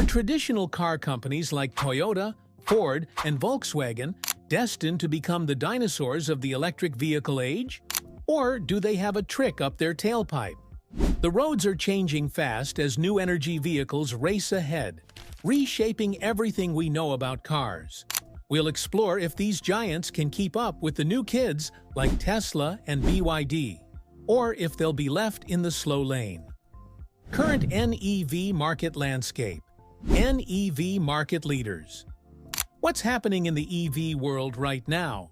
traditional car companies like Toyota, Ford, and Volkswagen destined to become the dinosaurs of the electric vehicle age? Or do they have a trick up their tailpipe? The roads are changing fast as new energy vehicles race ahead, reshaping everything we know about cars. We'll explore if these giants can keep up with the new kids like Tesla and BYD, or if they'll be left in the slow lane. Current NEV market landscape. NEV market leaders. What's happening in the EV world right now?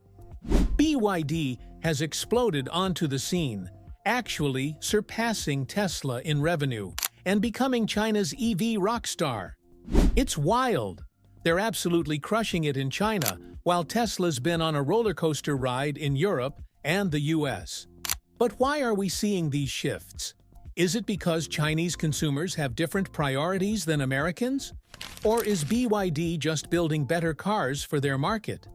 BYD has exploded onto the scene, actually surpassing Tesla in revenue and becoming China's EV rock star. It's wild. They're absolutely crushing it in China, while Tesla's been on a roller coaster ride in Europe and the US. But why are we seeing these shifts? Is it because Chinese consumers have different priorities than Americans? Or is BYD just building better cars for their market?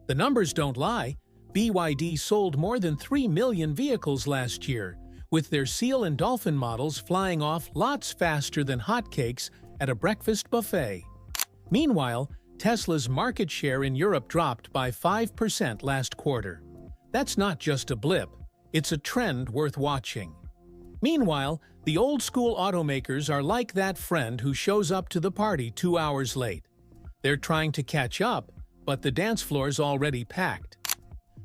The numbers don't lie. BYD sold more than 3 million vehicles last year, with their Seal and Dolphin models flying off lots faster than hotcakes at a breakfast buffet. Meanwhile, Tesla's market share in Europe dropped by 5% last quarter. That's not just a blip, it's a trend worth watching. Meanwhile, the old-school automakers are like that friend who shows up to the party 2 hours late. They're trying to catch up, but the dance floor's already packed.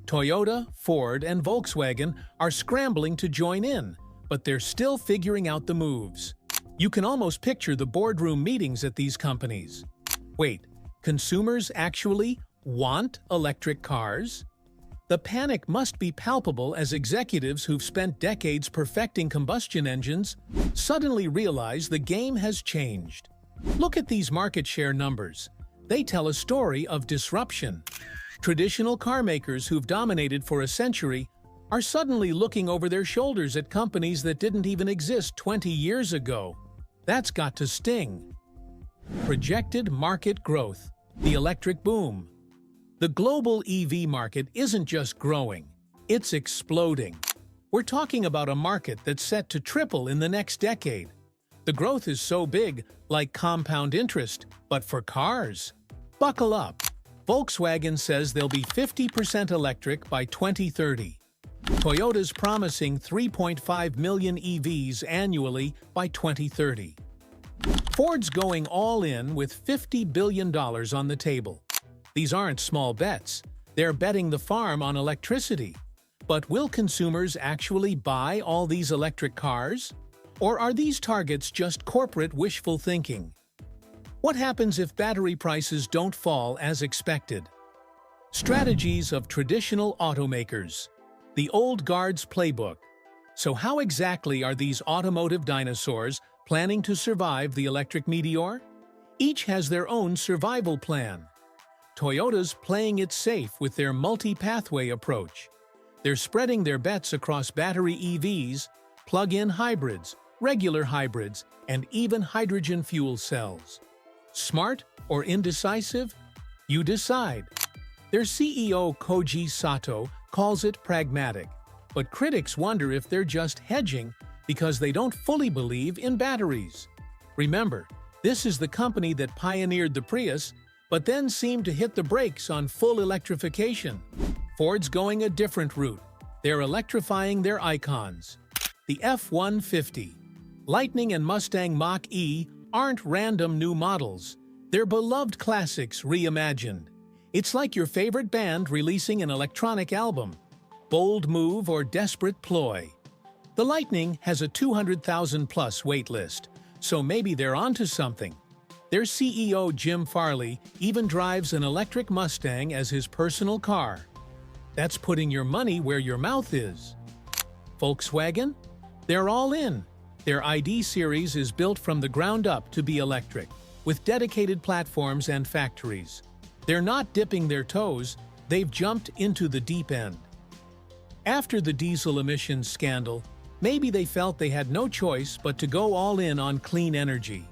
Toyota, Ford, and Volkswagen are scrambling to join in, but they're still figuring out the moves. You can almost picture the boardroom meetings at these companies. Wait, consumers actually want electric cars? The panic must be palpable as executives who've spent decades perfecting combustion engines suddenly realize the game has changed. Look at these market share numbers. They tell a story of disruption. Traditional car makers who've dominated for a century are suddenly looking over their shoulders at companies that didn't even exist 20 years ago. That's got to sting. Projected market growth. The electric boom. The global EV market isn't just growing, it's exploding. We're talking about a market that's set to triple in the next decade. The growth is so big, like compound interest, but for cars. Buckle up. Volkswagen says they'll be 50% electric by 2030. Toyota's promising 3.5 million EVs annually by 2030. Ford's going all in with $50 billion on the table. These aren't small bets. They're betting the farm on electricity. But will consumers actually buy all these electric cars? Or are these targets just corporate wishful thinking? What happens if battery prices don't fall as expected? Strategies of traditional automakers. The old guard's playbook. So how exactly are these automotive dinosaurs planning to survive the electric meteor? Each has their own survival plan. Toyota's playing it safe with their multi-pathway approach. They're spreading their bets across battery EVs, plug-in hybrids, regular hybrids, and even hydrogen fuel cells. Smart or indecisive? You decide. Their CEO Koji Sato calls it pragmatic, but critics wonder if they're just hedging because they don't fully believe in batteries. Remember, this is the company that pioneered the Prius, but then seemed to hit the brakes on full electrification. Ford's going a different route. They're electrifying their icons. The F-150, Lightning and Mustang Mach-E aren't random new models. They're beloved classics reimagined. It's like your favorite band releasing an electronic album. Bold move or desperate ploy. The Lightning has a 200,000-plus waitlist, so maybe they're onto something. Their CEO Jim Farley even drives an electric Mustang as his personal car. That's putting your money where your mouth is. Volkswagen? They're all in. Their ID series is built from the ground up to be electric, with dedicated platforms and factories. They're not dipping their toes, they've jumped into the deep end. After the diesel emissions scandal, maybe they felt they had no choice but to go all in on clean energy.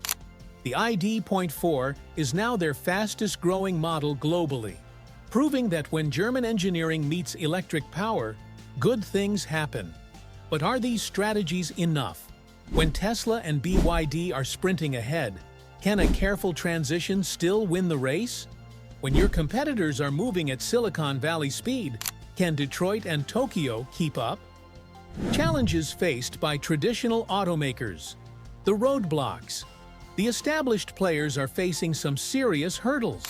The ID.4 is now their fastest-growing model globally, proving that when German engineering meets electric power, good things happen. But are these strategies enough? When Tesla and BYD are sprinting ahead, Can a careful transition still win the race? When your competitors are moving at Silicon Valley speed, can Detroit and Tokyo keep up? Challenges faced by traditional automakers. The roadblocks. The established players are facing some serious hurdles.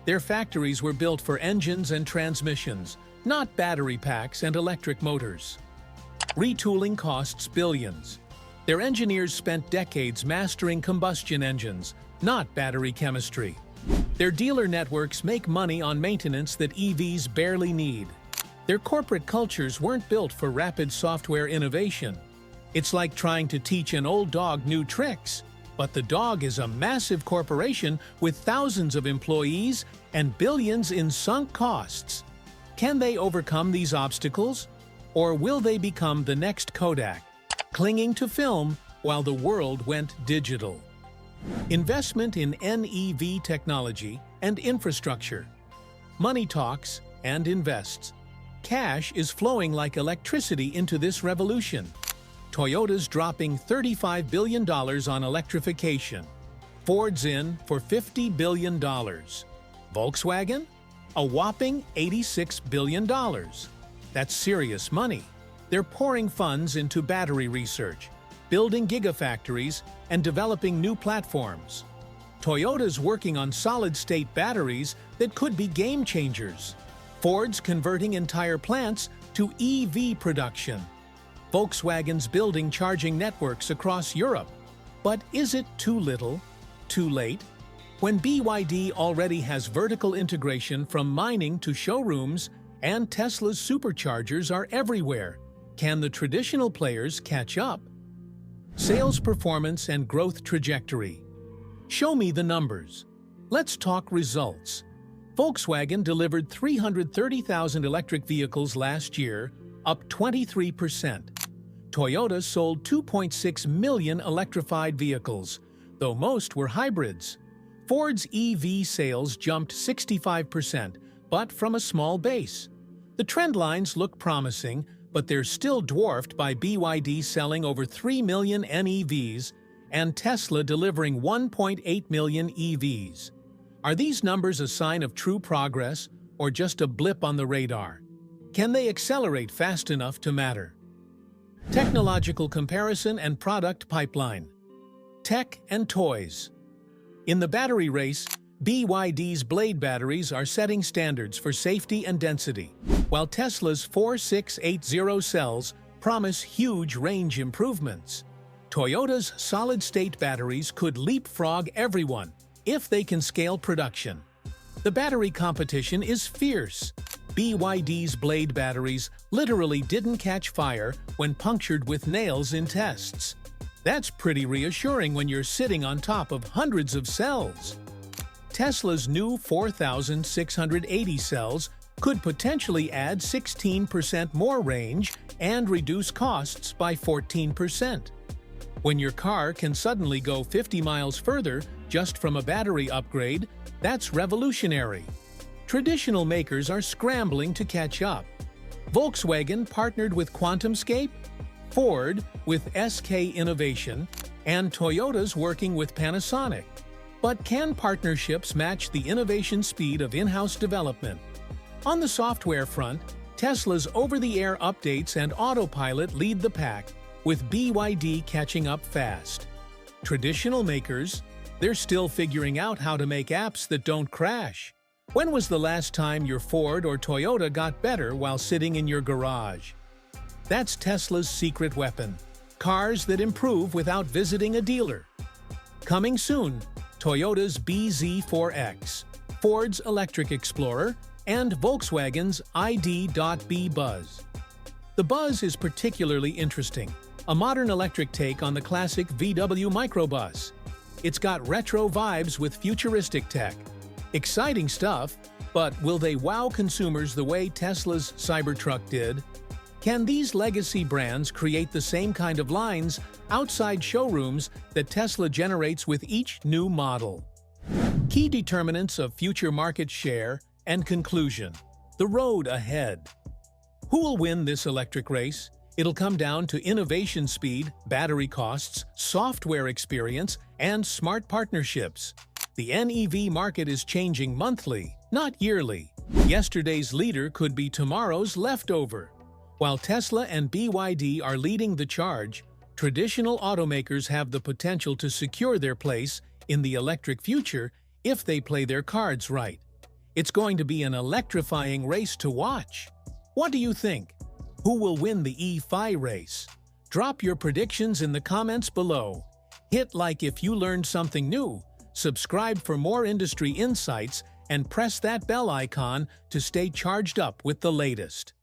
Their factories were built for engines and transmissions, not battery packs and electric motors. Retooling costs billions. Their engineers spent decades mastering combustion engines, not battery chemistry. Their dealer networks make money on maintenance that EVs barely need. Their corporate cultures weren't built for rapid software innovation. It's like trying to teach an old dog new tricks, but the dog is a massive corporation with thousands of employees and billions in sunk costs. Can they overcome these obstacles? Or will they become the next Kodak, clinging to film while the world went digital? Investment in NEV technology and infrastructure. Money talks and invests. Cash is flowing like electricity into this revolution. Toyota's dropping $35 billion on electrification. Ford's in for $50 billion. Volkswagen? A whopping $86 billion. That's serious money. They're pouring funds into battery research, building gigafactories, and developing new platforms. Toyota's working on solid-state batteries that could be game changers. Ford's converting entire plants to EV production. Volkswagen's building charging networks across Europe. But is it too little, too late? When BYD already has vertical integration from mining to showrooms, and Tesla's superchargers are everywhere, can the traditional players catch up? Sales performance and growth trajectory. Show me the numbers. Let's talk results. Volkswagen delivered 330,000 electric vehicles last year, up 23%. Toyota sold 2.6 million electrified vehicles, though most were hybrids. Ford's EV sales jumped 65%, but from a small base. The trend lines look promising, but they're still dwarfed by BYD selling over 3 million NEVs and Tesla delivering 1.8 million EVs. Are these numbers a sign of true progress or just a blip on the radar? Can they accelerate fast enough to matter? Technological comparison and product pipeline. Tech and toys. In the battery race, BYD's Blade batteries are setting standards for safety and density, while Tesla's 4680 cells promise huge range improvements. Toyota's solid-state batteries could leapfrog everyone if they can scale production. The battery competition is fierce. BYD's Blade batteries literally didn't catch fire when punctured with nails in tests. That's pretty reassuring when you're sitting on top of hundreds of cells. Tesla's new 4680 cells could potentially add 16% more range and reduce costs by 14%. When your car can suddenly go 50 miles further just from a battery upgrade, that's revolutionary. Traditional makers are scrambling to catch up. Volkswagen partnered with QuantumScape, Ford with SK Innovation, and Toyota's working with Panasonic. But can partnerships match the innovation speed of in-house development? On the software front, Tesla's over-the-air updates and autopilot lead the pack, with BYD catching up fast. Traditional makers, they're still figuring out how to make apps that don't crash. When was the last time your Ford or Toyota got better while sitting in your garage? That's Tesla's secret weapon. Cars that improve without visiting a dealer. Coming soon, Toyota's BZ4X, Ford's Electric Explorer, and Volkswagen's ID.B Buzz. The Buzz is particularly interesting, a modern electric take on the classic VW microbus. It's got retro vibes with futuristic tech. Exciting stuff, but will they wow consumers the way Tesla's Cybertruck did? Can these legacy brands create the same kind of lines outside showrooms that Tesla generates with each new model? Key determinants of future market share and conclusion. The road ahead. Who will win this electric race? It'll come down to innovation speed, battery costs, software experience, and smart partnerships. The NEV market is changing monthly, not yearly. Yesterday's leader could be tomorrow's leftover. While Tesla and BYD are leading the charge, traditional automakers have the potential to secure their place in the electric future if they play their cards right. It's going to be an electrifying race to watch. What do you think? Who will win the EV race? Drop your predictions in the comments below. Hit like if you learned something new, subscribe for more industry insights, and press that bell icon to stay charged up with the latest.